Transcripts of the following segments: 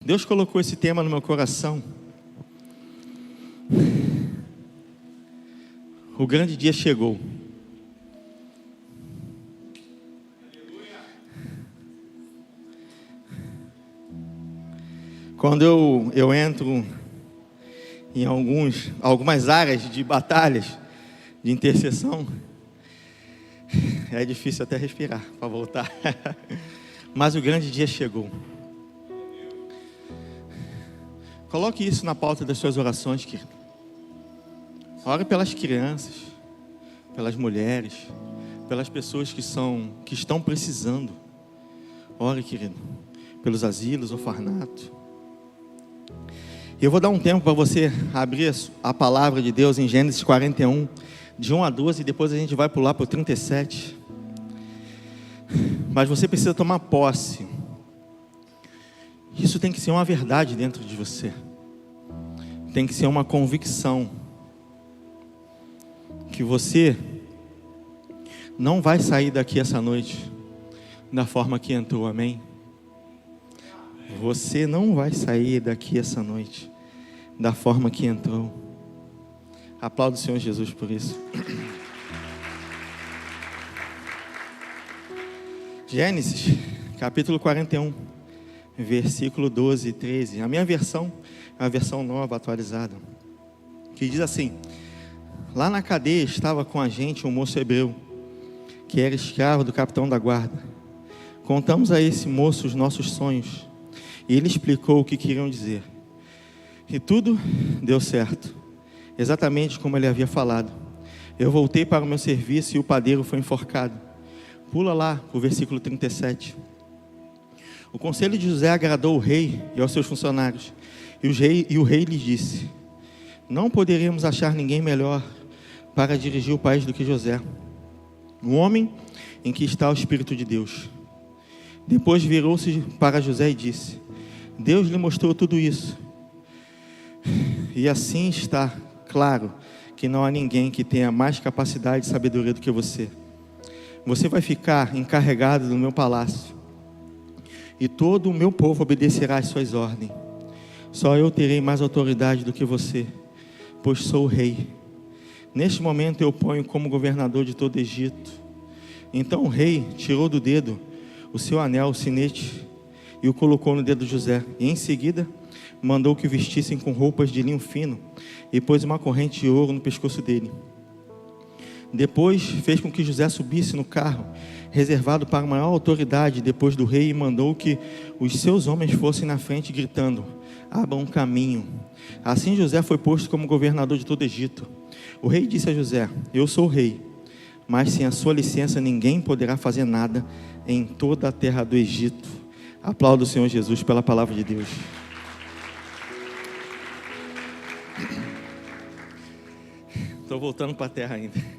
Deus colocou esse tema no meu coração. O grande dia chegou. Quando eu entro em algumas áreas de batalhas, de intercessão, é difícil até respirar para voltar. Mas o grande dia chegou. Coloque isso na pauta das suas orações, querido. Ore pelas crianças, pelas mulheres, pelas pessoas que estão precisando. Ore, querido, pelos asilos, orfanatos. Eu vou dar um tempo para você abrir a palavra de Deus em Gênesis 41, de 1 a 12, e depois a gente vai pular para o 37. Mas você precisa tomar posse. Isso tem que ser uma verdade dentro de você. Tem que ser uma convicção que você não vai sair daqui essa noite da forma que entrou, amém? Você não vai sair daqui essa noite da forma que entrou. Aplauda o Senhor Jesus por isso. Gênesis, capítulo 41, versículo 12 e 13. A minha versão é a versão nova, atualizada, que diz assim: lá na cadeia estava com a gente um moço hebreu, que era escravo do capitão da guarda. Contamos a esse moço os nossos sonhos, e ele explicou o que queriam dizer. E tudo deu certo, exatamente como ele havia falado. Eu voltei para o meu serviço e o padeiro foi enforcado. Pula lá para o versículo 37. O conselho de José agradou o rei e aos seus funcionários. E o rei lhes disse: não poderíamos achar ninguém melhor para dirigir o país do que José, um homem em que está o Espírito de Deus. Depois virou-se para José e disse: Deus lhe mostrou tudo isso. E assim está claro que não há ninguém que tenha mais capacidade e sabedoria do que você. Você vai ficar encarregado no meu palácio, e todo o meu povo obedecerá às suas ordens. Só eu terei mais autoridade do que você, pois sou o rei. Neste momento eu ponho como governador de todo o Egito. Então o rei tirou do dedo o seu anel, o sinete, e o colocou no dedo de José. E em seguida mandou que o vestissem com roupas de linho fino, e pôs uma corrente de ouro no pescoço dele. Depois fez com que José subisse no carro reservado para a maior autoridade depois do rei, e mandou que os seus homens fossem na frente gritando: abram um caminho. Assim José foi posto como governador de todo o Egito. O rei disse a José: eu sou o rei, mas sem a sua licença ninguém poderá fazer nada em toda a terra do Egito. Aplauda o Senhor Jesus pela palavra de Deus. Estou voltando para a terra ainda.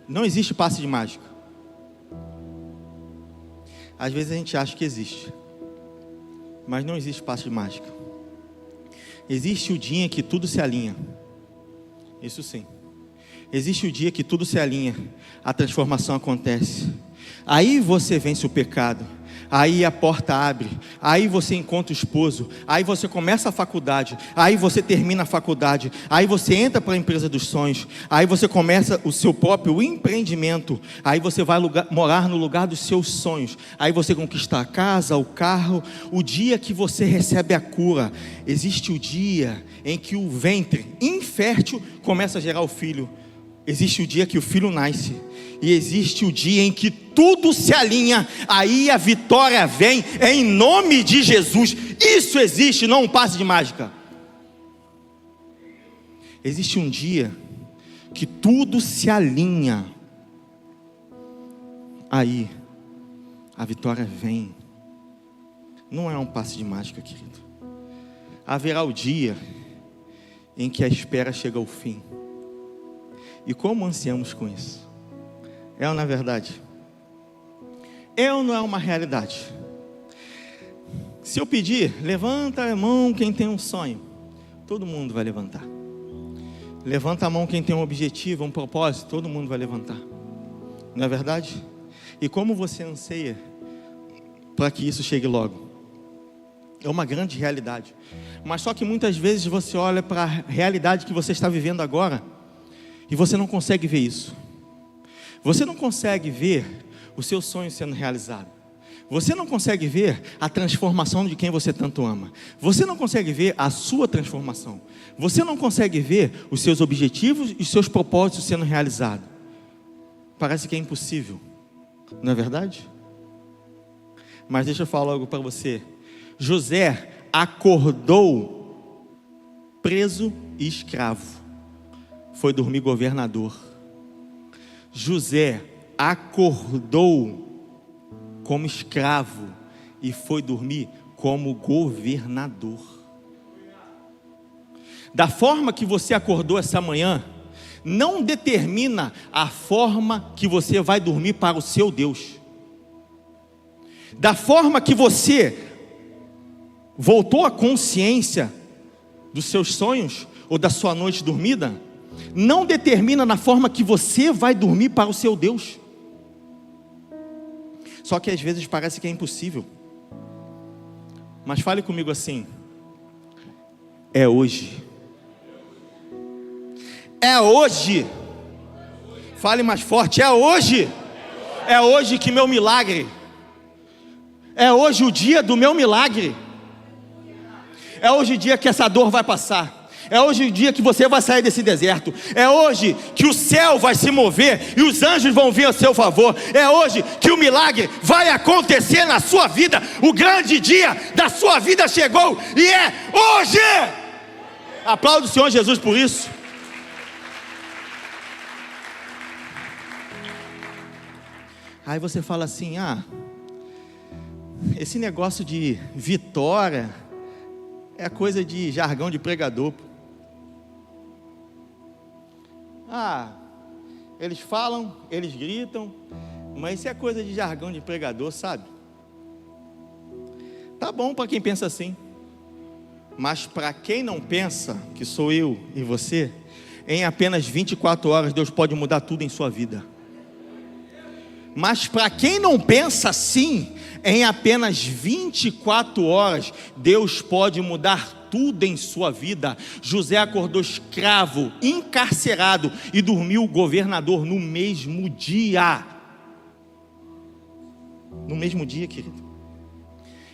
Não existe passe de mágica. Às vezes a gente acha que existe, mas não existe passe de mágica. Existe o dia em que tudo se alinha. Isso sim. Existe o dia que tudo se alinha, a transformação acontece. Aí você vence o pecado, aí a porta abre, aí você encontra o esposo, aí você começa a faculdade, aí você termina a faculdade, aí você entra para a empresa dos sonhos, aí você começa o seu próprio empreendimento, aí você vai morar no lugar dos seus sonhos, aí você conquista a casa, o carro. O dia que você recebe a cura, existe o dia em que o ventre infértil começa a gerar o filho. Existe o dia que o filho nasce, e existe o dia em que tudo se alinha, aí a vitória vem, em nome de Jesus. Isso existe, não um passe de mágica. Existe um dia que tudo se alinha, aí a vitória vem. Não é um passe de mágica, querido. Haverá o dia em que a espera chega ao fim. E como ansiamos com isso? É ou não é verdade? É ou não é uma realidade? Se eu pedir, levanta a mão quem tem um sonho, todo mundo vai levantar. Levanta a mão quem tem um objetivo, um propósito, todo mundo vai levantar. Não é verdade? E como você anseia para que isso chegue logo? É uma grande realidade. Mas só que muitas vezes você olha para a realidade que você está vivendo agora e você não consegue ver isso. Você não consegue ver o seu sonho sendo realizado. Você não consegue ver a transformação de quem você tanto ama. Você não consegue ver a sua transformação. Você não consegue ver os seus objetivos e os seus propósitos sendo realizados. Parece que é impossível, não é verdade? Mas deixa eu falar algo para você. José acordou preso e escravo. Foi dormir governador. José acordou como escravo e foi dormir como governador. Da forma que você acordou essa manhã, não determina a forma que você vai dormir para o seu Deus. Da forma que você voltou à consciência dos seus sonhos ou da sua noite dormida, não determina na forma que você vai dormir para o seu Deus. Só que às vezes parece que é impossível. Mas fale comigo assim: é hoje. É hoje. Fale mais forte: é hoje. É hoje que meu milagre. É hoje o dia do meu milagre. É hoje o dia que essa dor vai passar. É hoje o dia que você vai sair desse deserto. É hoje que o céu vai se mover e os anjos vão vir a seu favor. É hoje que o milagre vai acontecer na sua vida. O grande dia da sua vida chegou e é hoje. Aplauda o Senhor Jesus por isso. Aí você fala assim: esse negócio de vitória é coisa de jargão de pregador. Eles falam, eles gritam, mas isso é coisa de jargão de pregador, sabe? Tá bom para quem pensa assim, mas para quem não pensa, que sou eu e você, em apenas 24 horas Deus pode mudar tudo em sua vida. Mas para quem não pensa assim, em apenas 24 horas Deus pode mudar tudo em sua vida. José acordou escravo, encarcerado e dormiu governador no mesmo dia. No mesmo dia, querido.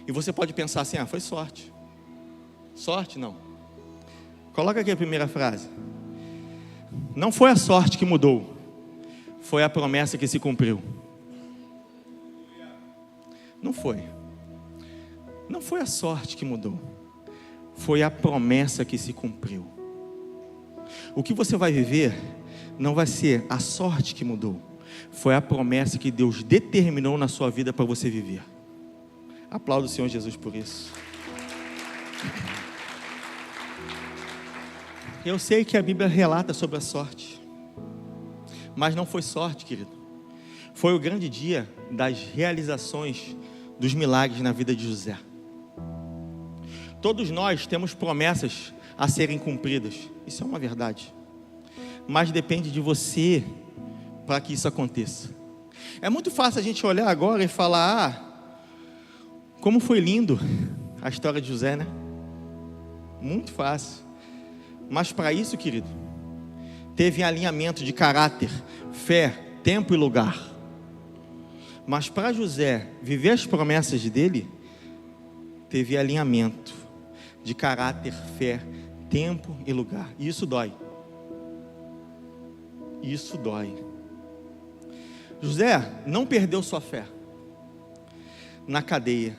E você pode pensar assim: foi sorte. Sorte não. Coloca aqui a primeira frase. Não foi a sorte que mudou, foi a promessa que se cumpriu. Não foi. Não foi a sorte que mudou, foi a promessa que se cumpriu. O que você vai viver não vai ser a sorte que mudou, foi a promessa que Deus determinou na sua vida para você viver. Aplauda o Senhor Jesus por isso. Eu sei que a Bíblia relata sobre a sorte, mas não foi sorte, querido. Foi o grande dia das realizações dos milagres na vida de José. Todos nós temos promessas a serem cumpridas, isso é uma verdade, mas depende de você para que isso aconteça. É muito fácil a gente olhar agora e falar: como foi lindo a história de José, né? Muito fácil. Mas para isso, querido, teve alinhamento de caráter, fé, tempo e lugar. Mas para José viver as promessas dele, teve alinhamento de caráter, fé, tempo e lugar. E isso dói. Isso dói. José não perdeu sua fé na cadeia.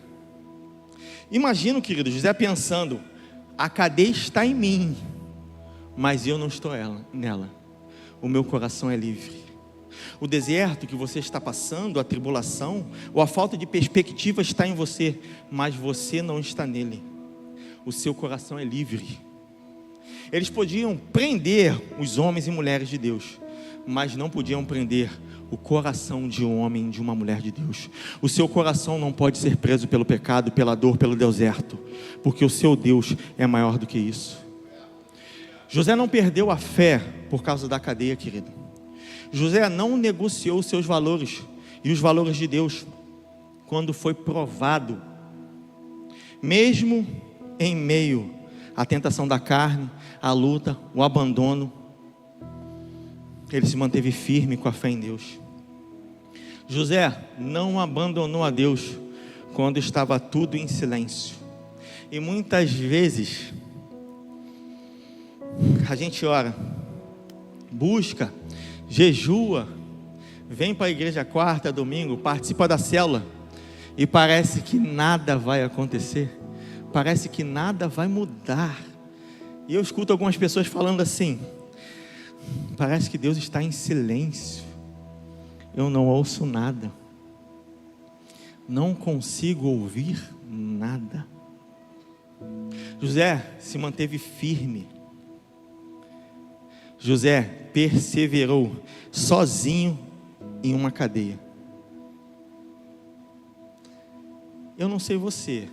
Imagina, querido, José pensando: a cadeia está em mim, mas eu não estou nela. O meu coração é livre. O deserto que você está passando, a tribulação ou a falta de perspectiva está em você, mas você não está nele. O seu coração é livre. Eles podiam prender os homens e mulheres de Deus, mas não podiam prender o coração de um homem e de uma mulher de Deus. O seu coração não pode ser preso pelo pecado, pela dor, pelo deserto, porque o seu Deus é maior do que isso. José não perdeu a fé por causa da cadeia, querido. José não negociou os seus valores e os valores de Deus quando foi provado. Mesmo em meio à tentação da carne, à luta, o abandono, ele se manteve firme com a fé em Deus. José não abandonou a Deus quando estava tudo em silêncio. E muitas vezes a gente ora, busca, jejua, vem para a igreja quarta, domingo, participa da célula, e parece que nada vai acontecer, parece que nada vai mudar. E eu escuto algumas pessoas falando assim: parece que Deus está em silêncio, eu não ouço nada, não consigo ouvir nada. José se manteve firme. José perseverou sozinho em uma cadeia. Eu não sei você,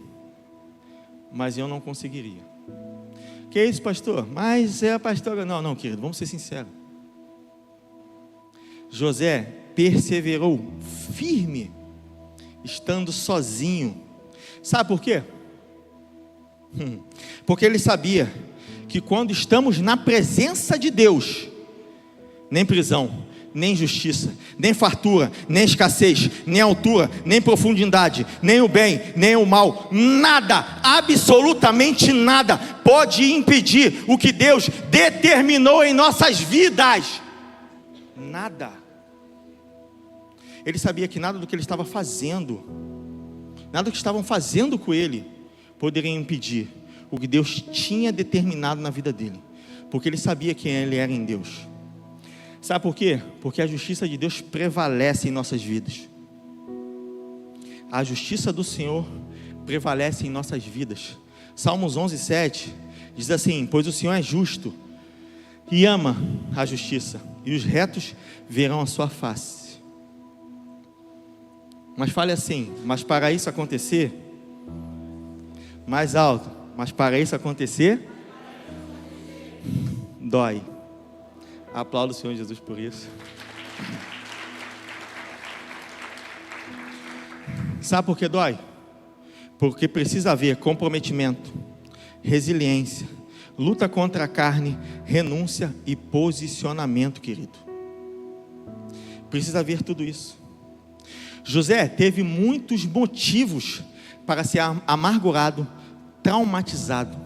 mas eu não conseguiria. Que é isso, pastor? Mas é a pastora. Não, querido, vamos ser sinceros. José perseverou firme, estando sozinho. Sabe por quê? Porque ele sabia que quando estamos na presença de Deus, nem prisão, nem injustiça, nem fartura, nem escassez, nem altura, nem profundidade, nem o bem, nem o mal, nada, absolutamente nada, pode impedir o que Deus determinou em nossas vidas. Nada. Ele sabia que nada do que ele estava fazendo, nada do que estavam fazendo com ele, poderia impedir o que Deus tinha determinado na vida dele, porque ele sabia quem ele era em Deus. Sabe por quê? Porque a justiça de Deus prevalece em nossas vidas. A justiça do Senhor prevalece em nossas vidas. Salmos 11:7 diz assim: pois o Senhor é justo e ama a justiça, e os retos verão a sua face. Mas fale assim: mas para isso acontecer, mais alto, mas para isso acontecer, dói. Aplaudo o Senhor Jesus por isso. Sabe por que dói? Porque precisa haver comprometimento, resiliência, luta contra a carne, renúncia e posicionamento, querido. Precisa haver tudo isso. José teve muitos motivos para ser amargurado, traumatizado.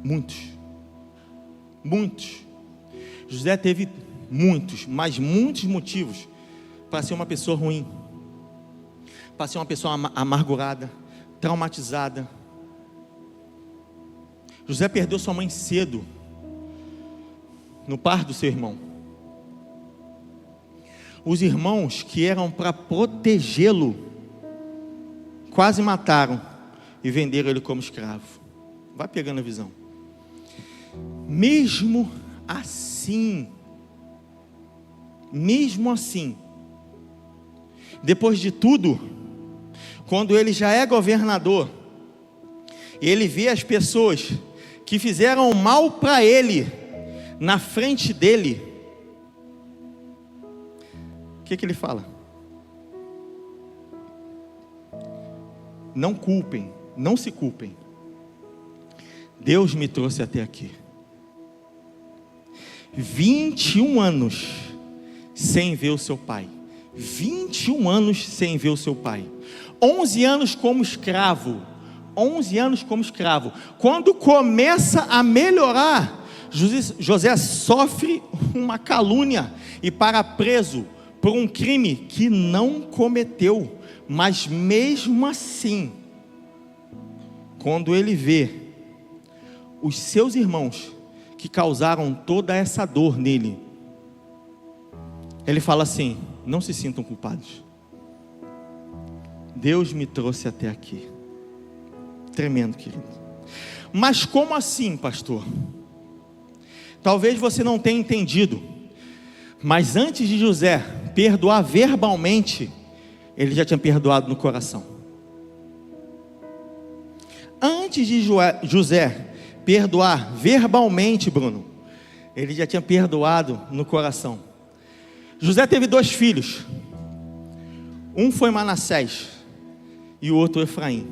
Muitos. José teve muitos, mas muitos motivos para ser uma pessoa ruim, para ser uma pessoa amargurada, traumatizada. José perdeu sua mãe cedo, no parto do seu irmão. Os irmãos que eram para protegê-lo, quase mataram e venderam ele como escravo. Vai pegando a visão. Mesmo assim, depois de tudo, quando ele já é governador, ele vê as pessoas que fizeram mal para ele, na frente dele, o que ele fala? Não culpem, não se culpem, Deus me trouxe até aqui. 21 anos sem ver o seu pai. 21 anos sem ver o seu pai. 11 anos como escravo. 11 anos como escravo. Quando começa a melhorar, José sofre uma calúnia e para preso por um crime que não cometeu. Mas mesmo assim, quando ele vê os seus irmãos que causaram toda essa dor nele, ele fala assim: não se sintam culpados, Deus me trouxe até aqui. Tremendo, querido. Mas como assim, pastor? Talvez você não tenha entendido, mas antes de José perdoar verbalmente, ele já tinha perdoado no coração. Antes de José perdoar verbalmente, Bruno, ele já tinha perdoado no coração. José teve 2 filhos. Um foi Manassés e o outro Efraim.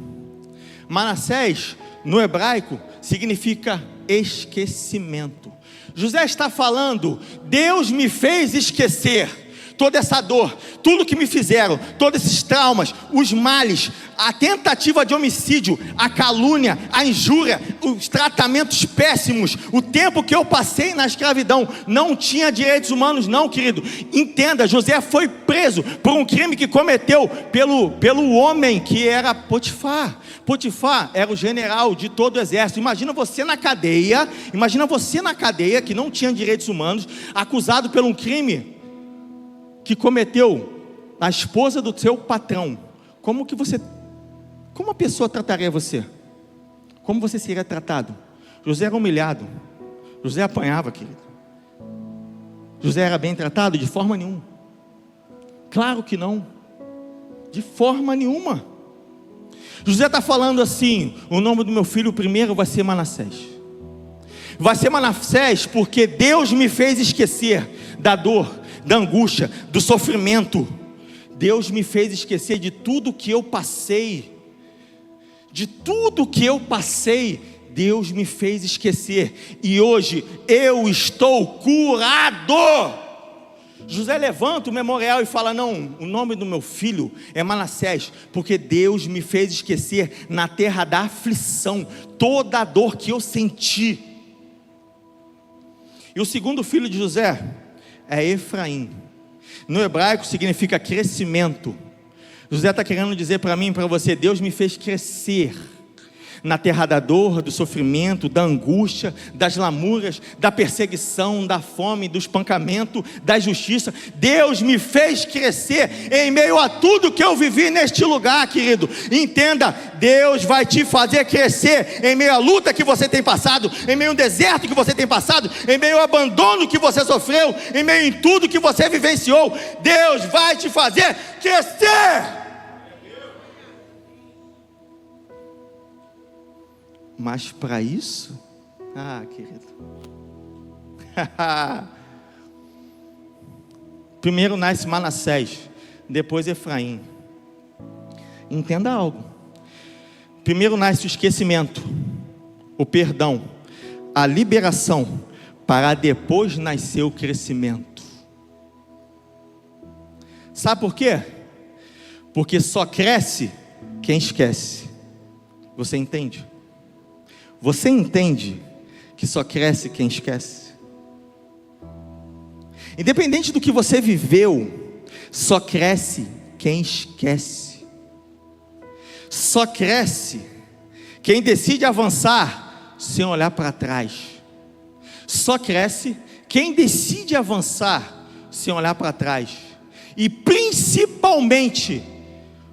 Manassés, no hebraico, significa esquecimento. José está falando: Deus me fez esquecer toda essa dor, tudo que me fizeram, todos esses traumas, os males, a tentativa de homicídio, a calúnia, a injúria, os tratamentos péssimos, o tempo que eu passei na escravidão. Não tinha direitos humanos não, querido. Entenda, José foi preso por um crime que cometeu pelo homem que era Potifar. Potifar era o general de todo o exército. Imagina você na cadeia, que não tinha direitos humanos, acusado por um crime que cometeu a esposa do seu patrão. Como a pessoa trataria você? Como você seria tratado? José era humilhado, José apanhava, querido. José era bem tratado? De forma nenhuma. Claro que não, de forma nenhuma. José está falando assim: o nome do meu filho primeiro vai ser Manassés. Vai ser Manassés porque Deus me fez esquecer da dor, da angústia, do sofrimento. Deus me fez esquecer de tudo que eu passei. Deus me fez esquecer. E hoje eu estou curado. José levanta o memorial e fala: não, o nome do meu filho é Manassés, porque Deus me fez esquecer na terra da aflição toda a dor que eu senti. E o segundo filho de José é Efraim. No hebraico significa crescimento. José está querendo dizer para mim e para você: Deus me fez crescer na terra da dor, do sofrimento, da angústia, das lamúrias, da perseguição, da fome, do espancamento, da injustiça. Deus me fez crescer em meio a tudo que eu vivi neste lugar, querido. Entenda, Deus vai te fazer crescer em meio à luta que você tem passado, em meio ao deserto que você tem passado, em meio ao abandono que você sofreu, em meio em tudo que você vivenciou. Deus vai te fazer crescer. Mas para isso, querido, primeiro nasce Manassés, depois Efraim. Entenda algo: primeiro nasce o esquecimento, o perdão, a liberação, para depois nascer o crescimento. Sabe por quê? Porque só cresce quem esquece. Você entende? Você entende que só cresce quem esquece? Independente do que você viveu, só cresce quem esquece. Só cresce quem decide avançar sem olhar para trás. Só cresce quem decide avançar sem olhar para trás. E principalmente,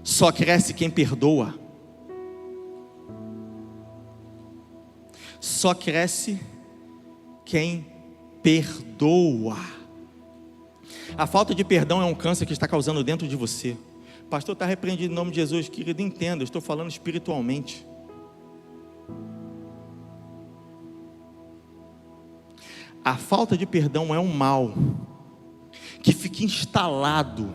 só cresce quem perdoa. Só cresce quem perdoa. A falta de perdão é um câncer que está causando dentro de você. Pastor, está repreendido em nome de Jesus. Querido, entenda, eu estou falando espiritualmente. A falta de perdão é um mal que fica instalado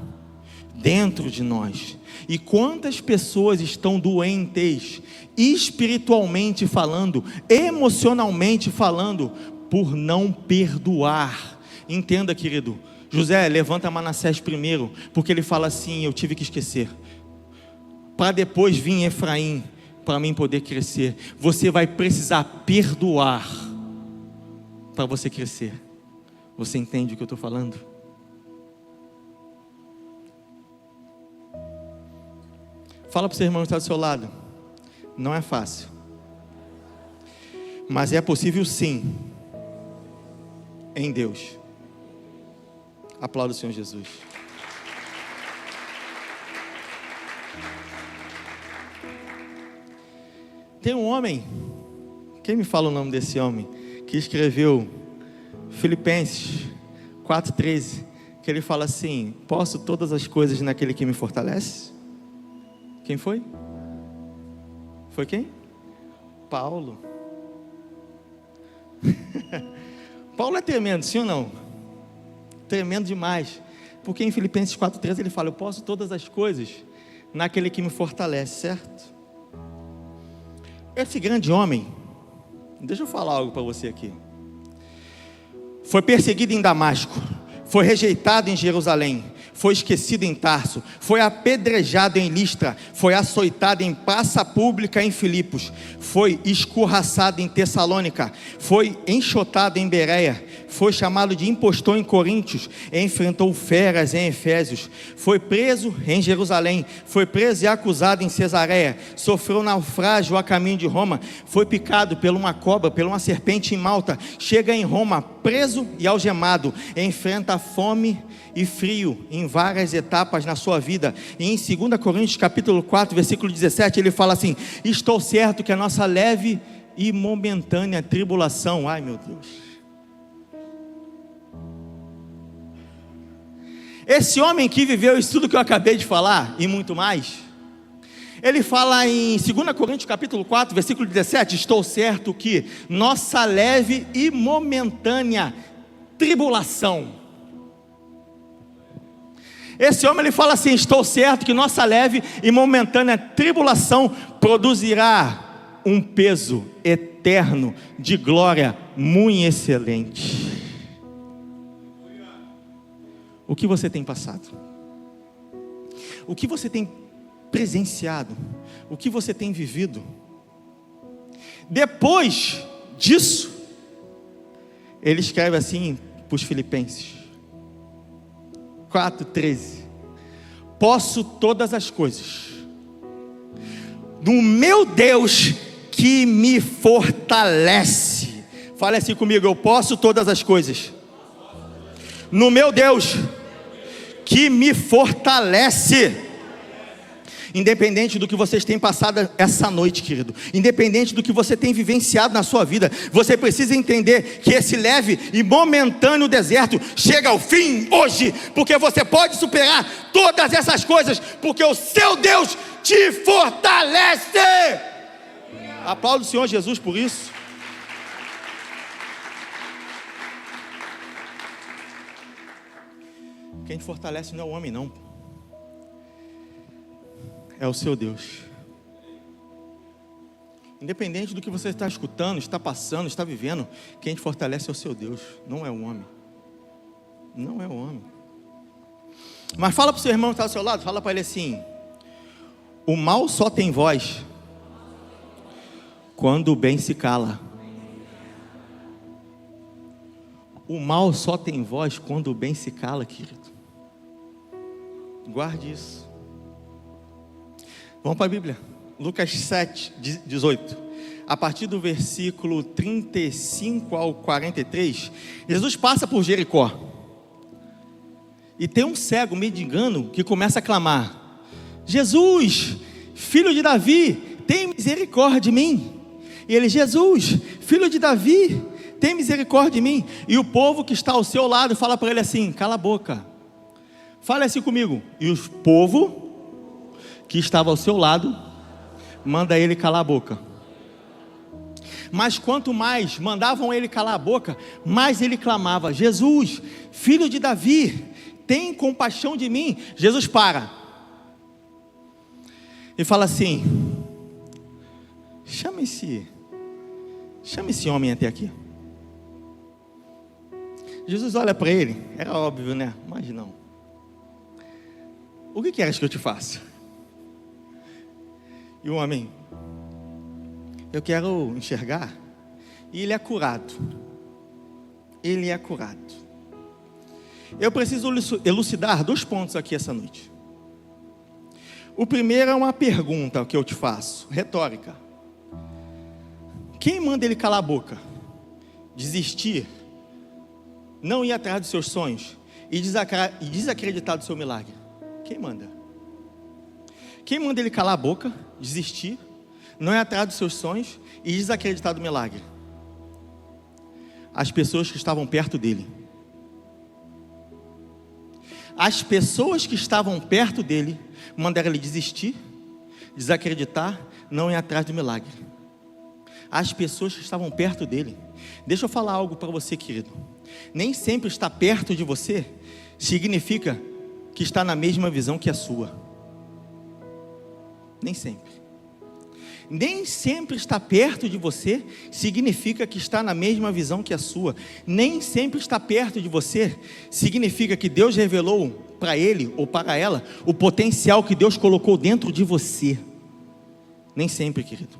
dentro de nós. E quantas pessoas estão doentes, espiritualmente falando, emocionalmente falando, por não perdoar. Entenda, querido, José levanta Manassés primeiro, porque ele fala assim: eu tive que esquecer, para depois vir Efraim, para mim poder crescer. Você vai precisar perdoar para você crescer. Você entende o que eu estou falando? Fala para o seu irmão que está do seu lado: não é fácil, mas é possível sim, em Deus. Aplauda o Senhor Jesus. Tem um homem, quem me fala o nome desse homem, que escreveu Filipenses 4,13, que ele fala assim: posso todas as coisas naquele que me fortalece? Quem foi? Foi quem? Paulo. Paulo é tremendo, sim ou não? Tremendo demais. Porque em Filipenses 4,13 ele fala: eu posso todas as coisas naquele que me fortalece, certo? Esse grande homem, deixa eu falar algo para você aqui. Foi perseguido em Damasco, foi rejeitado em Jerusalém, foi esquecido em Tarso, foi apedrejado em Listra, foi açoitado em praça pública em Filipos, foi escorraçado em Tessalônica, foi enxotado em Bereia, foi chamado de impostor em Coríntios, enfrentou feras em Efésios, foi preso em Jerusalém, foi preso e acusado em Cesareia, sofreu naufrágio a caminho de Roma, foi picado por uma cobra, por uma serpente em Malta, chega em Roma preso e algemado, enfrenta fome e frio em várias etapas na sua vida. E em 2 Coríntios capítulo 4 versículo 17 ele fala assim: estou certo que a nossa leve e momentânea tribulação, ai meu Deus, esse homem que viveu isso tudo que eu acabei de falar e muito mais, ele fala em 2 Coríntios capítulo 4 versículo 17: estou certo que nossa leve e momentânea tribulação. Esse homem ele fala assim: estou certo que nossa leve e momentânea tribulação produzirá um peso eterno de glória muito excelente. O que você tem passado? O que você tem presenciado? O que você tem vivido? Depois disso, ele escreve assim para os Filipenses 4:13: posso todas as coisas no meu Deus que me fortalece. Fale assim comigo: eu posso todas as coisas no meu Deus que me fortalece. Independente do que vocês têm passado essa noite, querido, independente do que você tem vivenciado na sua vida, você precisa entender que esse leve e momentâneo deserto chega ao fim hoje, porque você pode superar todas essas coisas, porque o seu Deus te fortalece. Aplaude o Senhor Jesus por isso. Quem te fortalece não é o homem, não. É o seu Deus. Independente do que você está escutando, está passando, está vivendo, quem te fortalece é o seu Deus, não é o homem. Não é o homem. Mas fala para o seu irmão que está ao seu lado, fala para ele assim: o mal só tem voz quando o bem se cala. O mal só tem voz quando o bem se cala, querido. Guarde isso. Vamos para a Bíblia, Lucas 7:18. A partir do versículo 35 ao 43, Jesus passa por Jericó. E tem um cego mendigando que começa a clamar: Jesus, filho de Davi, tem misericórdia de mim. E ele: Jesus, filho de Davi, tem misericórdia de mim. E o povo que está ao seu lado fala para ele assim: cala a boca. Fale assim comigo. E o povo que estava ao seu lado manda ele calar a boca. Mas quanto mais mandavam ele calar a boca, mais ele clamava: Jesus, filho de Davi, tem compaixão de mim. Jesus para e fala assim: chama esse homem até aqui. Jesus olha para ele, era óbvio, né? Mas não. O que queres que eu te faça? E o homem: eu quero enxergar. E ele é curado. Ele é curado. Eu preciso elucidar 2 pontos aqui essa noite. O primeiro é uma pergunta que eu te faço, retórica. Quem manda ele calar a boca? Desistir? Não ir atrás dos seus sonhos? E desacreditar do seu milagre? Quem manda? Quem manda ele calar a boca, desistir, não ir atrás dos seus sonhos e desacreditar do milagre? As pessoas que estavam perto dele. As pessoas que estavam perto dele mandaram ele desistir, desacreditar, não ir atrás do milagre. As pessoas que estavam perto dele. Deixa eu falar algo para você, querido. Nem sempre estar perto de você significa que está na mesma visão que a sua. Nem sempre. nem sempre estar perto de você significa que está na mesma visão que a sua. Nem sempre estar perto de você significa que Deus revelou para ele ou para ela o potencial que Deus colocou dentro de você. Nem sempre, querido.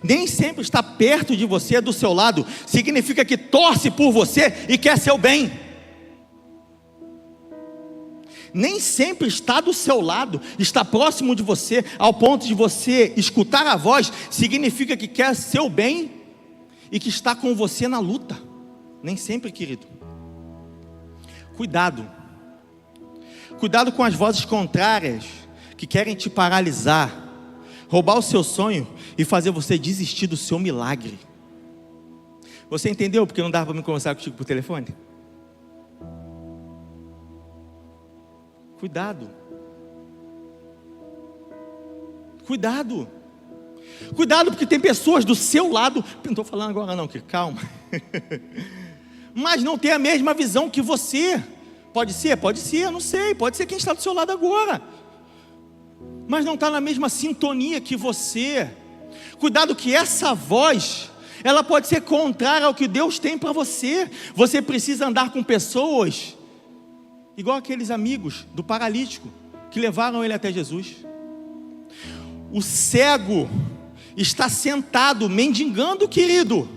Nem sempre estar perto de você, do seu lado, significa que torce por você e quer seu bem. Nem sempre está do seu lado, está próximo de você, ao ponto de você escutar a voz, significa que quer seu bem e que está com você na luta. Nem sempre, querido. Cuidado. Cuidado com as vozes contrárias que querem te paralisar, roubar o seu sonho e fazer você desistir do seu milagre. Você entendeu porque não dava para me conversar contigo por telefone? Cuidado. Cuidado. Cuidado, porque tem pessoas do seu lado, não estou falando agora não, que calma, mas não tem a mesma visão que você. Pode ser, não sei, pode ser quem está do seu lado agora, mas não está na mesma sintonia que você. Cuidado que essa voz, ela pode ser contrária ao que Deus tem para você. Você precisa andar com pessoas igual aqueles amigos do paralítico que levaram ele até Jesus. O cego está sentado mendigando, querido.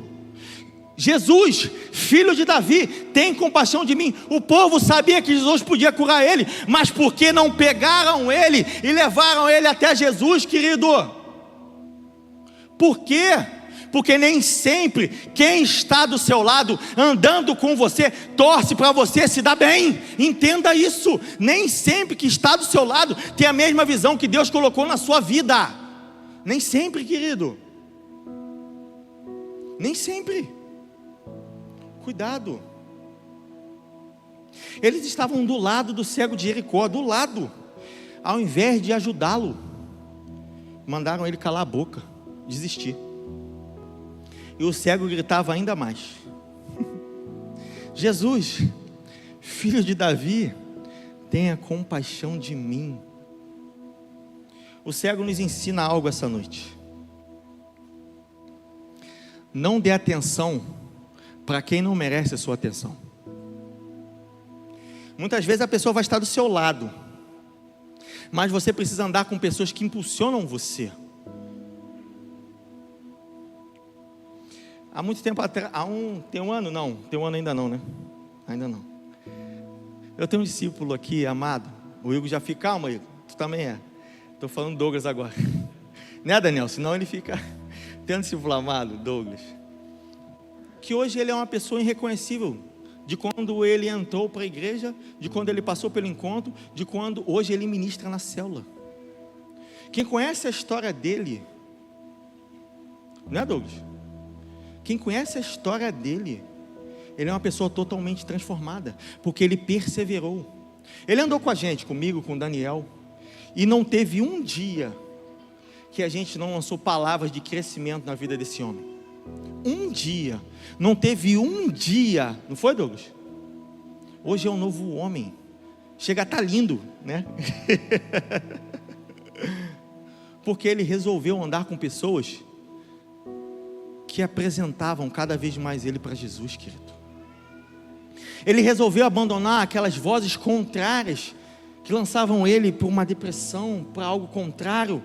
Jesus, filho de Davi, tem compaixão de mim. O povo sabia que Jesus podia curar ele, mas por que não pegaram ele e levaram ele até Jesus, querido? Por quê? Porque nem sempre quem está do seu lado, andando com você, torce para você se dar bem. Entenda isso. Nem sempre que está do seu lado tem a mesma visão que Deus colocou na sua vida. Nem sempre, querido. Nem sempre. Cuidado. Eles estavam do lado do cego de Jericó, do lado. Ao invés de ajudá-lo, mandaram ele calar a boca, desistir. E o cego gritava ainda mais: Jesus, filho de Davi, tenha compaixão de mim. O cego nos ensina algo essa noite. Não dê atenção para quem não merece a sua atenção. Muitas vezes a pessoa vai estar do seu lado, mas você precisa andar com pessoas que impulsionam você. Há muito tempo atrás, tem um ano ainda não, né? Ainda não. Eu tenho um discípulo aqui, amado. O Igor já fica, calma, Igor, tu também é. Estou falando Douglas agora. Né, Daniel? Senão ele fica. Tem um discípulo amado, Douglas, que hoje ele é uma pessoa irreconhecível. De quando ele entrou para a igreja, de quando ele passou pelo encontro, de quando hoje ele ministra na célula. Quem conhece a história dele, não é, Douglas? Quem conhece a história dele, ele é uma pessoa totalmente transformada, porque ele perseverou. Ele andou com a gente, comigo, com o Daniel, e não teve um dia que a gente não lançou palavras de crescimento na vida desse homem. Um dia, não teve um dia, não foi, Douglas? Hoje é um novo homem, chega a estar lindo, né? Porque ele resolveu andar com pessoas que apresentavam cada vez mais ele para Jesus, querido. Ele resolveu abandonar aquelas vozes contrárias que lançavam ele para uma depressão, para algo contrário.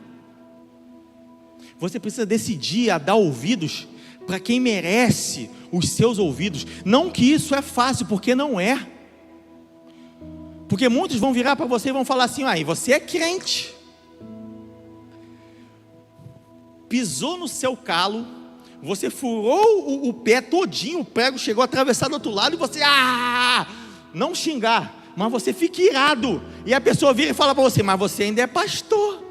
Você precisa decidir a dar ouvidos para quem merece os seus ouvidos. Não que isso é fácil, porque não é. Porque muitos vão virar para você e vão falar assim: e você é crente. Pisou no seu calo, você furou o pé todinho, o prego chegou a atravessar do outro lado e você, não xingar, mas você fica irado. E a pessoa vira e fala para você: mas você ainda é pastor.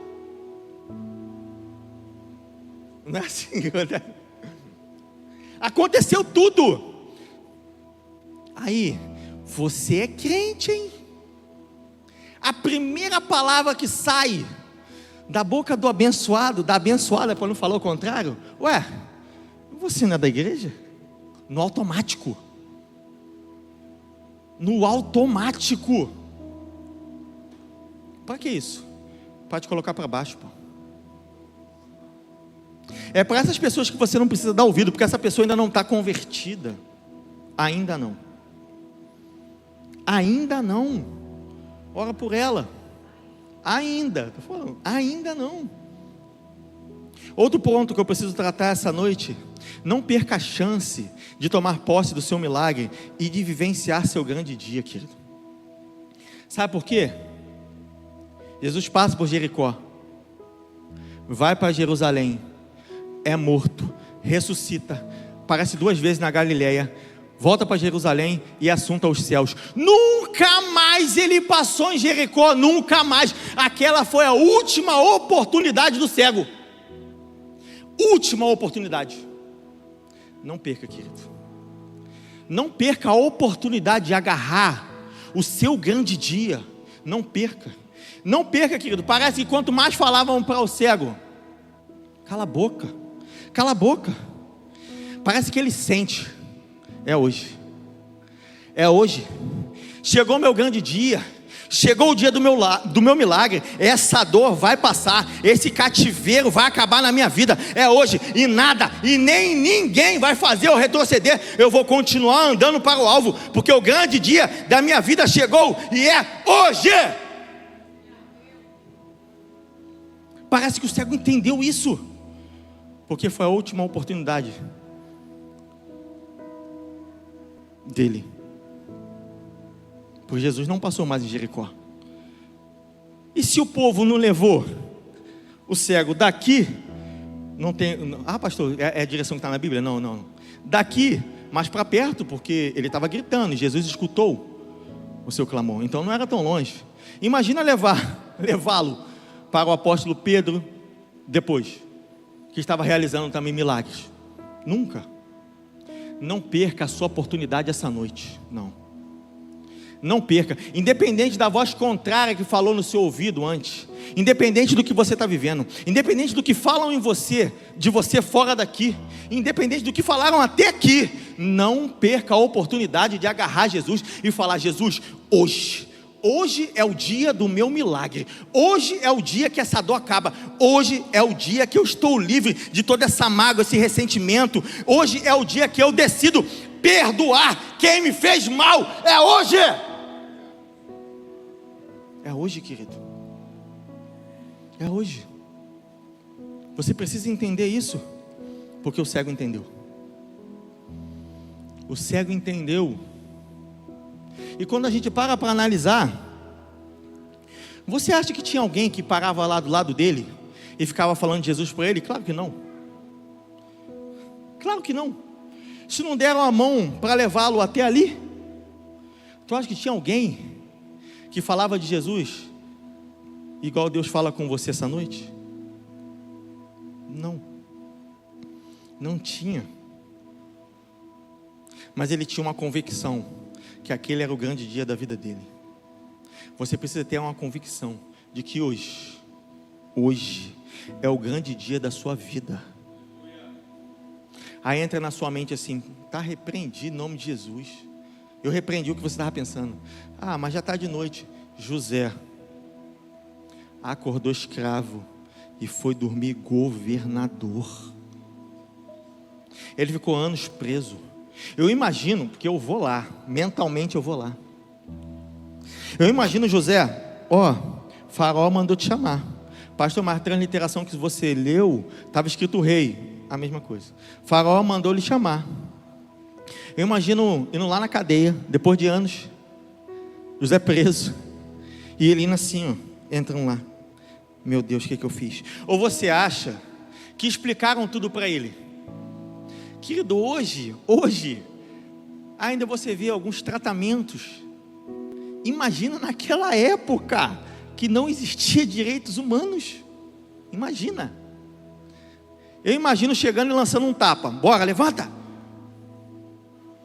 Não é assim, né? Aconteceu tudo. Aí, você é crente, hein? A primeira palavra que sai da boca do abençoado, da abençoada, para não falar o contrário: ué, você não é da igreja? No automático. No automático. Para que isso? Para te colocar para baixo, pô. É para essas pessoas que você não precisa dar ouvido, porque essa pessoa ainda não está convertida. Ainda não. Ainda não. Ora por ela. Ainda. Estou falando, ainda não. Outro ponto que eu preciso tratar essa noite: não perca a chance de tomar posse do seu milagre e de vivenciar seu grande dia, querido. Sabe por quê? Jesus passa por Jericó, vai para Jerusalém, é morto, ressuscita, aparece 2 vezes na Galileia, volta para Jerusalém e assunta aos céus. Nunca mais ele passou em Jericó, nunca mais. Aquela foi a última oportunidade do cego. Última oportunidade. Não perca, querido. Não perca a oportunidade de agarrar o seu grande dia. Não perca. Não perca, querido. Parece que quanto mais falavam para o cego, cala a boca, cala a boca. Parece que ele sente. É hoje. É hoje. Chegou meu grande dia. Chegou o dia do meu milagre. Essa dor vai passar. Esse cativeiro vai acabar na minha vida. É hoje. E nada, e nem ninguém vai fazer eu retroceder. Eu vou continuar andando para o alvo, porque o grande dia da minha vida chegou. E é hoje. Parece que o cego entendeu isso, porque foi a última oportunidade dele. Pois Jesus não passou mais em Jericó. E se o povo não levou o cego daqui, não tem... Ah, pastor, é a direção que está na Bíblia? Não. Daqui, mais para perto, porque ele estava gritando e Jesus escutou o seu clamor. Então não era tão longe. Imagina levá-lo para o apóstolo Pedro depois, que estava realizando também milagres. Nunca. Não perca a sua oportunidade essa noite. Não perca, independente da voz contrária que falou no seu ouvido antes, independente do que você está vivendo, independente do que falam em você, de você fora daqui, independente do que falaram até aqui, não perca a oportunidade de agarrar Jesus e falar: Jesus, hoje é o dia do meu milagre. Hoje é o dia que essa dor acaba. Hoje é o dia que eu estou livre de toda essa mágoa, esse ressentimento. Hoje é o dia que eu decido perdoar quem me fez mal. É hoje. É hoje, querido. É hoje. Você precisa entender isso, porque o cego entendeu. O cego entendeu. E quando a gente para analisar, você acha que tinha alguém que parava lá do lado dele e ficava falando de Jesus para ele? Claro que não. Claro que não. Se não deram a mão para levá-lo até ali, tu acha que tinha alguém que falava de Jesus igual Deus fala com você essa noite? Não tinha. Mas ele tinha uma convicção que aquele era o grande dia da vida dele. Você precisa ter uma convicção de que hoje é o grande dia da sua vida. Aí entra na sua mente assim: está repreendido em nome de Jesus. Eu repreendi o que você estava pensando. Mas já está de noite. José acordou escravo e foi dormir governador. Ele ficou anos preso. Eu imagino, porque eu vou lá, mentalmente eu vou lá. Eu imagino José: Faraó mandou te chamar. Pastor, mas a transliteração que você leu, estava escrito rei, a mesma coisa. Faraó mandou lhe chamar. Eu imagino indo lá na cadeia, depois de anos, José preso, e ele indo assim, entram lá: meu Deus, o que eu fiz? Ou você acha que explicaram tudo para ele? Querido, hoje, ainda você vê alguns tratamentos. Imagina naquela época, que não existia direitos humanos. Imagina. Eu imagino chegando e lançando um tapa: bora, levanta,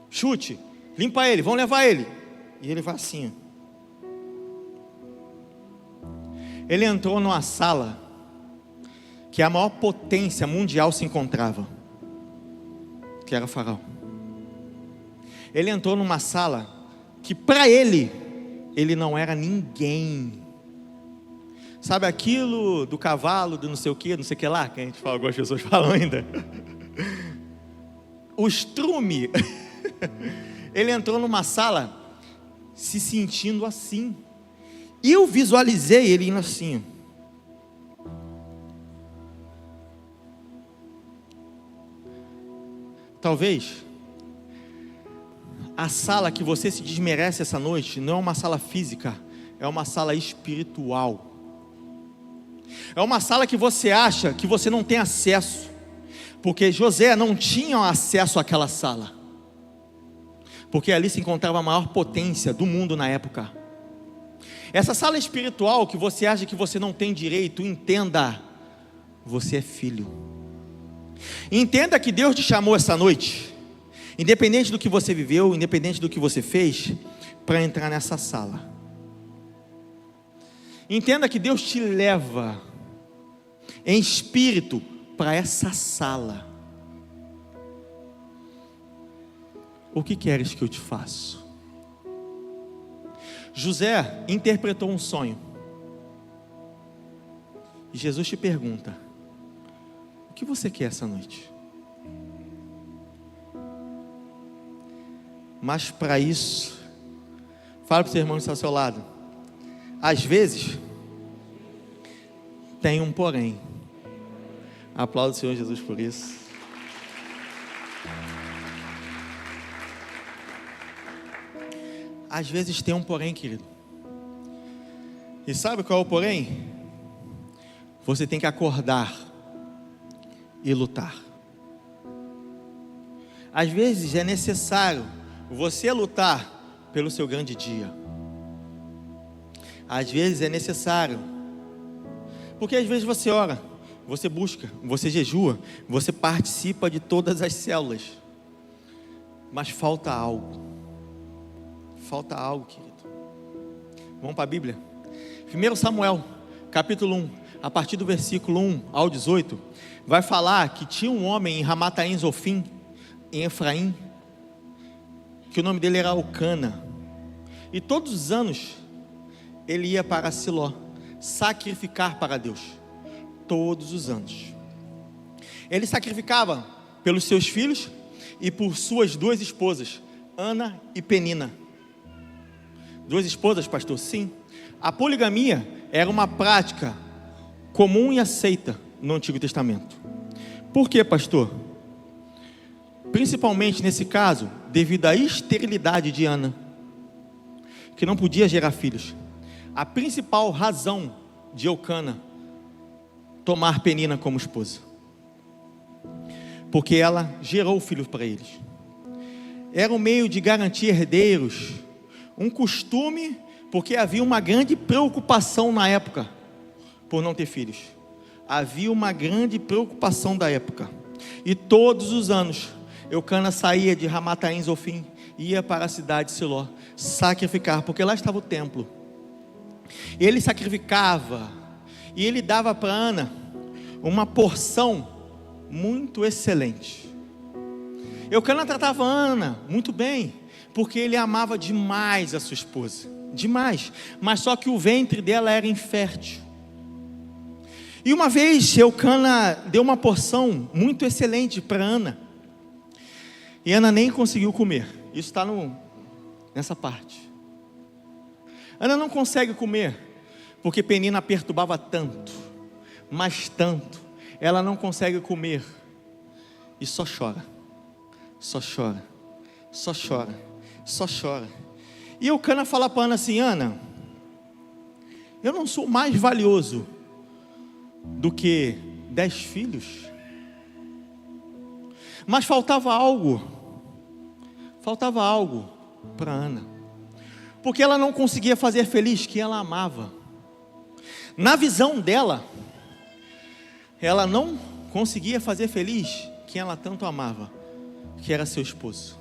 chute, limpa ele, vão levar ele. E ele vai assim. Ele entrou numa sala que a maior potência mundial se encontrava, que era Faraó. Ele entrou numa sala que para ele não era ninguém. Sabe aquilo do cavalo, do não sei o que lá, que a gente fala, algumas pessoas falam ainda. O estrume, ele entrou numa sala se sentindo assim. E eu visualizei ele indo assim. Talvez a sala que você se desmerece essa noite não é uma sala física, é uma sala espiritual. É uma sala que você acha que você não tem acesso, porque José não tinha acesso àquela sala, porque ali se encontrava a maior potência do mundo na época. Essa sala espiritual que você acha que você não tem direito, entenda, você é filho. Entenda que Deus te chamou essa noite, independente do que você viveu, independente do que você fez, para entrar nessa sala. Entenda que Deus te leva em espírito para essa sala. O que queres que eu te faça? José interpretou um sonho. E Jesus te pergunta: o que você quer essa noite? Mas para isso, fala para o seu irmão que está ao seu lado. Às vezes, tem um porém. Aplauda o Senhor Jesus por isso. Às vezes tem um porém, querido. E sabe qual é o porém? Você tem que acordar e lutar. Às vezes é necessário você lutar pelo seu grande dia. Às vezes é necessário, porque às vezes você ora, você busca, você jejua, você participa de todas as células, mas falta algo. Falta algo, querido. Vamos para a Bíblia. 1 Samuel, capítulo 1, a partir do versículo 1 ao 18, vai falar que tinha um homem em Ramataim Zofim, em Efraim, que o nome dele era Eucana, e todos os anos ele ia para Siló sacrificar para Deus. Todos os anos ele sacrificava pelos seus filhos e por suas duas esposas, Ana e Penina. Duas esposas, pastor? Sim. A poligamia era uma prática comum e aceita no Antigo Testamento. Por quê, pastor? Principalmente nesse caso, devido à esterilidade de Ana, que não podia gerar filhos. A principal razão de Eucana tomar Penina como esposa, porque ela gerou filhos para eles. Era um meio de garantir herdeiros, um costume, porque havia uma grande preocupação na época por não ter filhos. Havia uma grande preocupação da época. E todos os anos Eucana saía de Ramataim Zofim, ia para a cidade de Siló sacrificar, porque lá estava o templo. Ele sacrificava e ele dava para Ana uma porção muito excelente. Eucana tratava Ana muito bem, porque ele amava demais a sua esposa, demais, mas só que o ventre dela era infértil. E uma vez Eucana deu uma porção muito excelente para Ana, e Ana nem conseguiu comer. Isso está nessa parte. Ana não consegue comer, porque Penina perturbava tanto, mas tanto, ela não consegue comer, e só chora, só chora, só chora, só chora. E Eucana fala para Ana assim: Ana, eu não sou mais valioso do que 10 filhos, mas faltava algo para Ana, porque ela não conseguia fazer feliz quem ela amava. Na visão dela, ela não conseguia fazer feliz quem ela tanto amava, que era seu esposo.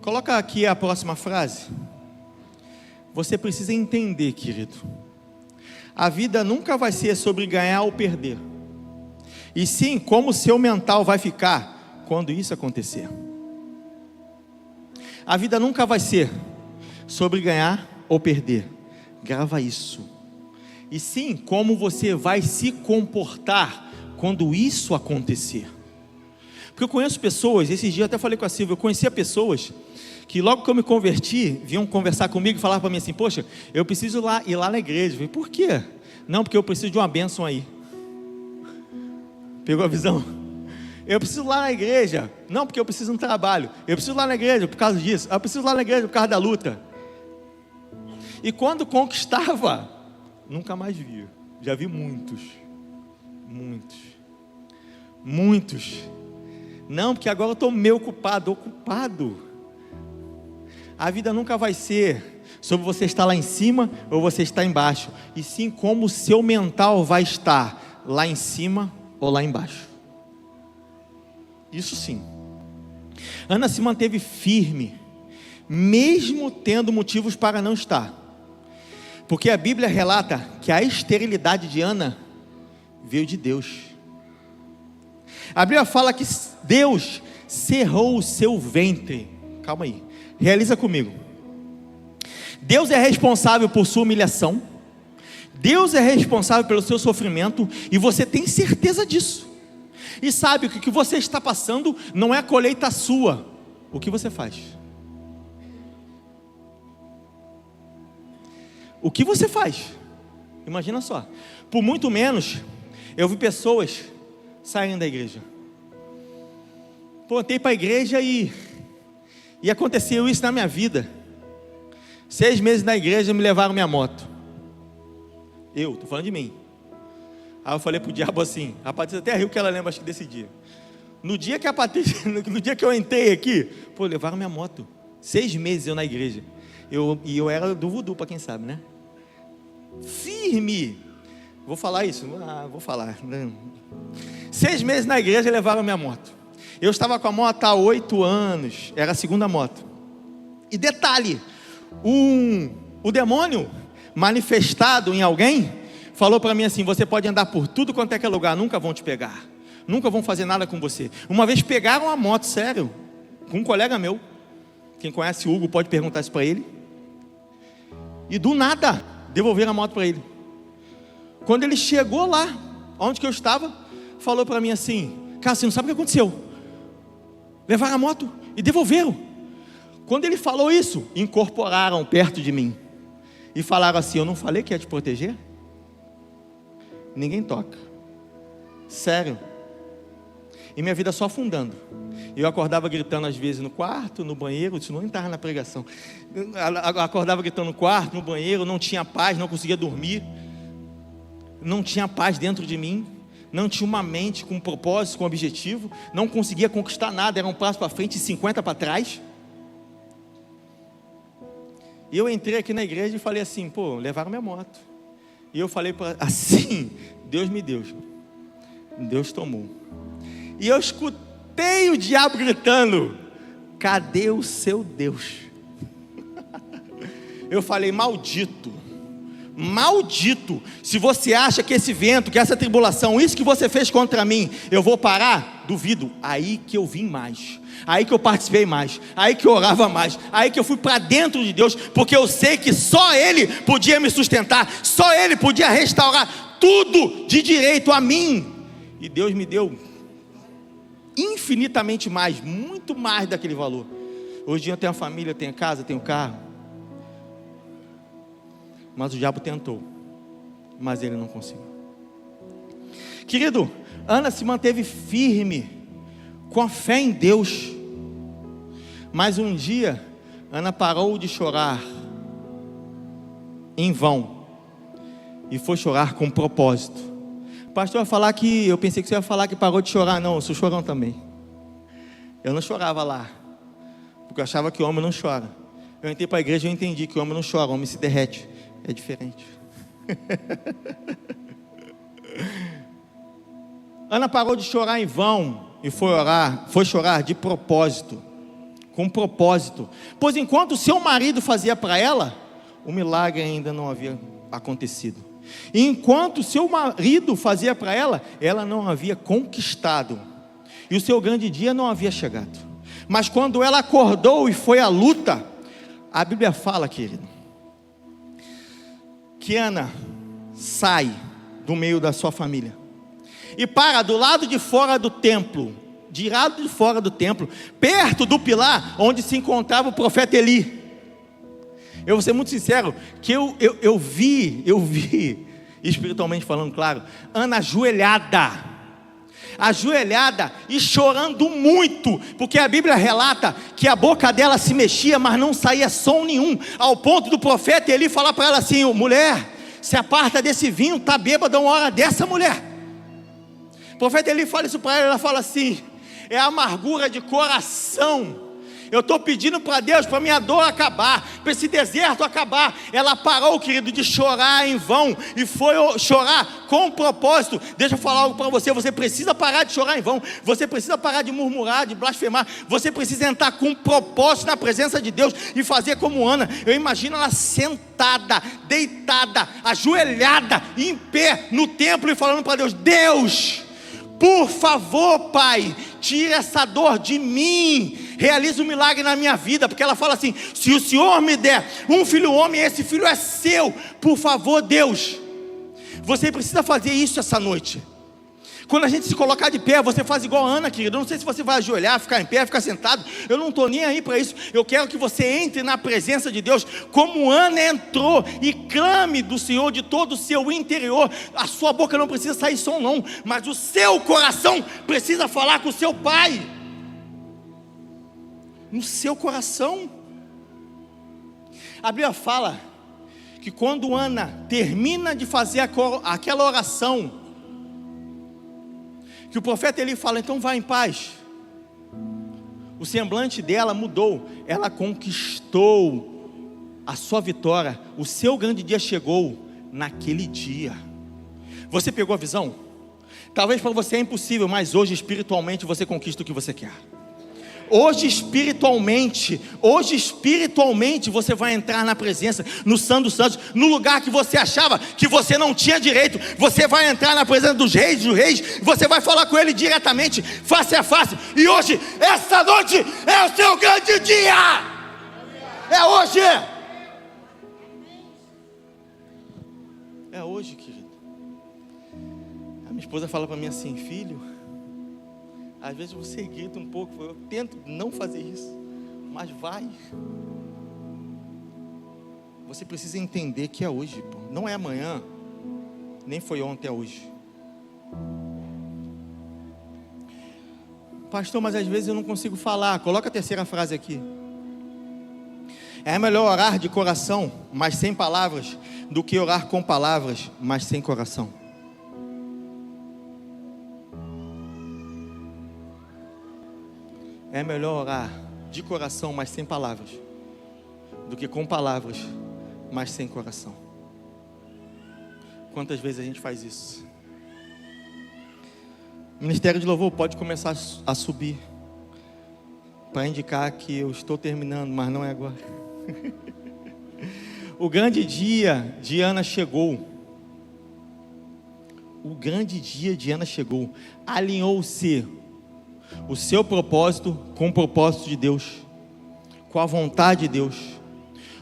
Coloca aqui a próxima frase. Você precisa entender, querido, a vida nunca vai ser sobre ganhar ou perder, e sim como o seu mental vai ficar quando isso acontecer. A vida nunca vai ser sobre ganhar ou perder, Grava isso. E sim, como você vai se comportar quando isso acontecer. Porque eu conheço pessoas, esses dias eu até falei com a Silvia, eu conhecia pessoas que logo que eu me converti, vinham conversar comigo e falavam para mim assim, poxa, eu preciso ir lá na igreja. Eu falei, por quê? Não, porque eu preciso de uma bênção aí. Pegou a visão? Eu preciso ir lá na igreja. Não, porque eu preciso de um trabalho. Eu preciso ir lá na igreja por causa disso. Eu preciso ir lá na igreja por causa da luta. E quando conquistava, nunca mais via. Já vi muitos. Não, porque agora eu estou meio ocupado. A vida nunca vai ser sobre você estar lá em cima ou você estar embaixo, e sim como o seu mental vai estar lá em cima ou lá embaixo. Isso sim. Ana se manteve firme, mesmo tendo motivos para não estar, porque a Bíblia relata que a esterilidade de Ana veio de Deus. A Bíblia fala que Deus cerrou o seu ventre. Calma aí, realiza comigo. Deus é responsável por sua humilhação, Deus é responsável pelo seu sofrimento, e você tem certeza disso, e sabe que o que você está passando não é a colheita sua. O que você faz? O que você faz? Imagina só, por muito menos, eu vi pessoas saindo da igreja. Voltei para a igreja e aconteceu isso na minha vida. 6 meses na igreja me levaram minha moto. Estou falando de mim. Aí eu falei pro diabo assim, a Patrícia até riu que ela lembra, acho que desse dia. No dia que a Patrícia, no dia que eu entrei aqui, levaram minha moto. 6 meses eu na igreja. Eu era do voodoo, para quem sabe, né? Firme. Vou falar isso? Vou falar. 6 meses na igreja levaram minha moto. Eu estava com a moto há 8 anos. Era a segunda moto. E detalhe, o demônio manifestado em alguém falou para mim assim, você pode andar por tudo quanto é que é lugar, nunca vão te pegar, nunca vão fazer nada com você. Uma vez pegaram a moto, sério, com um colega meu, quem conhece o Hugo pode perguntar isso para ele, e do nada devolveram a moto para ele. Quando ele chegou lá onde que eu estava, falou para mim assim, cara, você não sabe o que aconteceu, levaram a moto e devolveram. Quando ele falou isso, incorporaram perto de mim e falaram assim, eu não falei que ia te proteger? Ninguém toca, sério. E minha vida só afundando. Eu acordava gritando às vezes no quarto, no banheiro, isso não estava na pregação. Eu acordava gritando no quarto, no banheiro, não tinha paz, não conseguia dormir, não tinha paz dentro de mim, não tinha uma mente com um propósito, com um objetivo, não conseguia conquistar nada, era um passo para frente e 50 para trás. E eu entrei aqui na igreja e falei assim, levaram minha moto. E eu falei assim, Deus me deu, Deus tomou. E eu escutei o diabo gritando, cadê o seu Deus? Eu falei, maldito, se você acha que esse vento, que essa tribulação, isso que você fez contra mim, eu vou parar? Duvido. Aí que eu vim mais, aí que eu participei mais, aí que eu orava mais, aí que eu fui para dentro de Deus, porque eu sei que só Ele podia me sustentar, só Ele podia restaurar tudo de direito a mim, e Deus me deu infinitamente mais, muito mais daquele valor. Hoje eu tenho a família, tenho casa, tenho carro, mas o diabo tentou, mas ele não conseguiu. Querido, Ana se manteve firme, com a fé em Deus, mas um dia, Ana parou de chorar em vão, e foi chorar com propósito. O pastor ia falar que, eu pensei que você ia falar que parou de chorar. Não, eu sou chorão também. Eu não chorava lá, porque eu achava que o homem não chora. Eu entrei para a igreja e eu entendi que o homem não chora, o homem se derrete. É diferente. Ana parou de chorar em vão e foi chorar de propósito, com propósito. Pois enquanto o seu marido fazia para ela, o milagre ainda não havia acontecido. E enquanto o seu marido fazia para ela, ela não havia conquistado. E o seu grande dia não havia chegado. Mas quando ela acordou e foi à luta, a Bíblia fala, querido, que Ana sai do meio da sua família e para do lado de fora do templo, perto do pilar onde se encontrava o profeta Eli. Eu vou ser muito sincero, que eu vi, espiritualmente falando, claro, Ana ajoelhada e chorando muito, porque a Bíblia relata que a boca dela se mexia, mas não saía som nenhum, ao ponto do profeta Eli falar para ela assim: mulher, se aparta desse vinho, está bêbada uma hora dessa, mulher. O profeta Eli fala isso para ela fala assim: é amargura de coração. Eu estou pedindo para Deus, para minha dor acabar, para esse deserto acabar. Ela parou, querido, de chorar em vão e foi chorar com propósito. Deixa eu falar algo para você: você precisa parar de chorar em vão, você precisa parar de murmurar, de blasfemar, você precisa entrar com propósito na presença de Deus e fazer como Ana. Eu imagino ela sentada, deitada, ajoelhada, em pé no templo e falando para Deus: Deus, por favor, Pai, tira essa dor de mim, realiza um milagre na minha vida. Porque ela fala assim: se o Senhor me der um filho homem, esse filho é seu, por favor, Deus. Você precisa fazer isso essa noite. Quando a gente se colocar de pé, você faz igual a Ana, querido. Eu não sei se você vai ajoelhar, ficar em pé, ficar sentado. Eu não estou nem aí para isso. Eu quero que você entre na presença de Deus como Ana entrou, e clame do Senhor de todo o seu interior. A sua boca não precisa sair som não, mas o seu coração precisa falar com o seu Pai. No seu coração. A Bíblia fala que quando Ana termina de fazer aquela oração, que o profeta Eli fala: então vá em paz. O semblante dela mudou, ela conquistou a sua vitória. O seu grande dia chegou naquele dia. Você pegou a visão? Talvez para você é impossível, mas hoje espiritualmente você conquista o que você quer. Hoje espiritualmente você vai entrar na presença, no Santo dos Santos, no lugar que você achava que você não tinha direito. Você vai entrar na presença dos reis, você vai falar com Ele diretamente, face a face. E hoje, essa noite, é o seu grande dia. É hoje. É hoje, querido. A minha esposa fala para mim assim: filho, às vezes você grita um pouco. Eu tento não fazer isso, mas vai. Você precisa entender que é hoje, pô. Não é amanhã, nem foi ontem, é hoje. Pastor, mas às vezes eu não consigo falar. Coloca a terceira frase aqui. É melhor orar de coração, mas sem palavras, do que orar com palavras, mas sem coração. É melhor orar de coração, mas sem palavras, do que com palavras, mas sem coração. Quantas vezes a gente faz isso? O Ministério de Louvor pode começar a subir, para indicar que eu estou terminando, mas não é agora. O grande dia de Ana chegou. Alinhou-se o seu propósito com o propósito de Deus, com a vontade de Deus.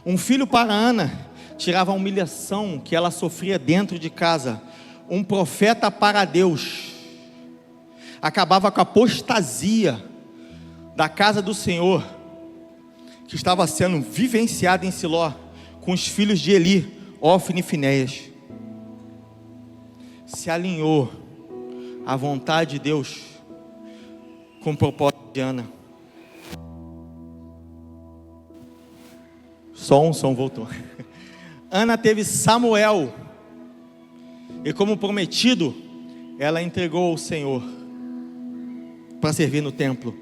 Um filho para Ana tirava a humilhação que ela sofria dentro de casa. Um profeta para Deus acabava com a apostasia da casa do Senhor, que estava sendo vivenciada em Siló, com os filhos de Eli, Ofni e Finéias. Se alinhou à vontade de Deus com o propósito de Ana. Só um som voltou. Ana teve Samuel, e como prometido, ela entregou ao Senhor para servir no templo.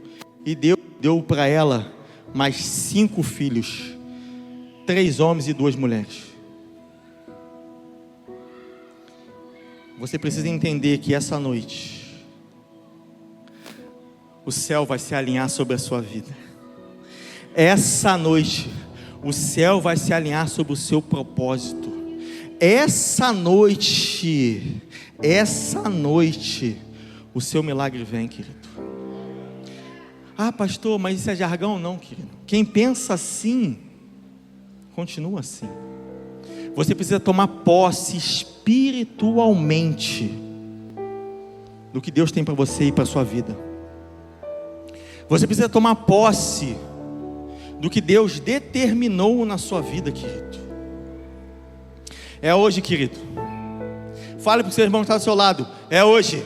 E Deus deu para ela mais 5 filhos, 3 homens e 2 mulheres. Você precisa entender que essa noite o céu vai se alinhar sobre a sua vida. Essa noite o céu vai se alinhar sobre o seu propósito. Essa noite o seu milagre vem, querido. Ah, pastor, mas isso é jargão? Não, querido. Quem pensa assim, continua assim. Você precisa tomar posse espiritualmente do que Deus tem para você e para a sua vida. Você precisa tomar posse do que Deus determinou na sua vida, querido. É hoje, querido. Fale para o seu irmão que está do seu lado. É hoje.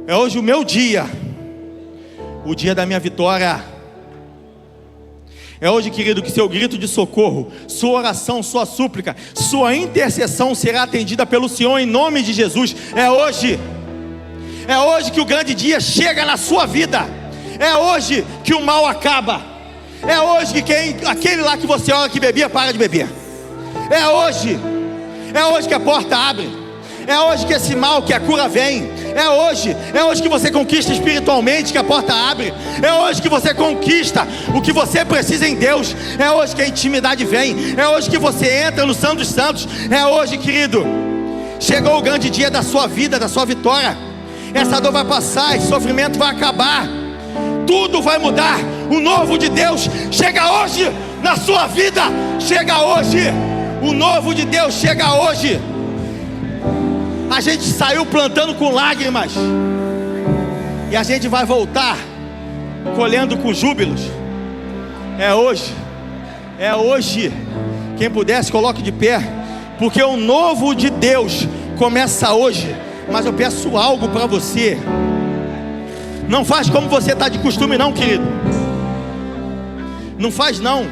É hoje o meu dia. O dia da minha vitória. É hoje, querido, que seu grito de socorro, sua oração, sua súplica, sua intercessão será atendida pelo Senhor em nome de Jesus. É hoje. É hoje que o grande dia chega na sua vida. É hoje que o mal acaba. É hoje que aquele lá que você ora que bebia, para de beber. É hoje que a porta abre. É hoje que esse mal, que a cura vem. É hoje que você conquista espiritualmente, que a porta abre. É hoje que você conquista o que você precisa em Deus. É hoje que a intimidade vem. É hoje que você entra no Santo dos Santos. É hoje, querido. Chegou o grande dia da sua vida, da sua vitória. Essa dor vai passar, esse sofrimento vai acabar. Tudo vai mudar. O novo de Deus chega hoje na sua vida. Chega hoje. O novo de Deus chega hoje. A gente saiu plantando com lágrimas, e a gente vai voltar colhendo com júbilos. É hoje. É hoje. Quem pudesse, coloque de pé, porque o novo de Deus começa hoje. Mas eu peço algo para você. Não faz como você está de costume não, querido. Não faz não.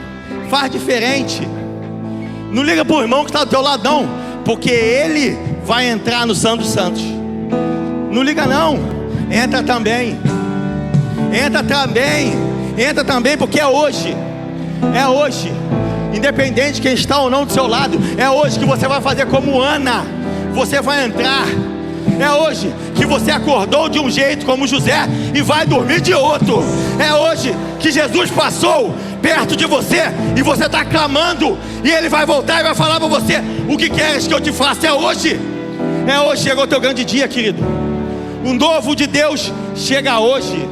Faz diferente. Não liga para o irmão que está do teu lado não, porque ele vai entrar no Santo dos Santos. Não liga não. Entra também. Entra também. Entra também, porque é hoje. É hoje. Independente de quem está ou não do seu lado, é hoje que você vai fazer como Ana. Você vai entrar. É hoje que você acordou de um jeito como José e vai dormir de outro. É hoje que Jesus passou perto de você e você está clamando, e Ele vai voltar e vai falar para você: o que queres que eu te faça? É hoje. É hoje, chegou o teu grande dia, querido. O novo de Deus chega hoje.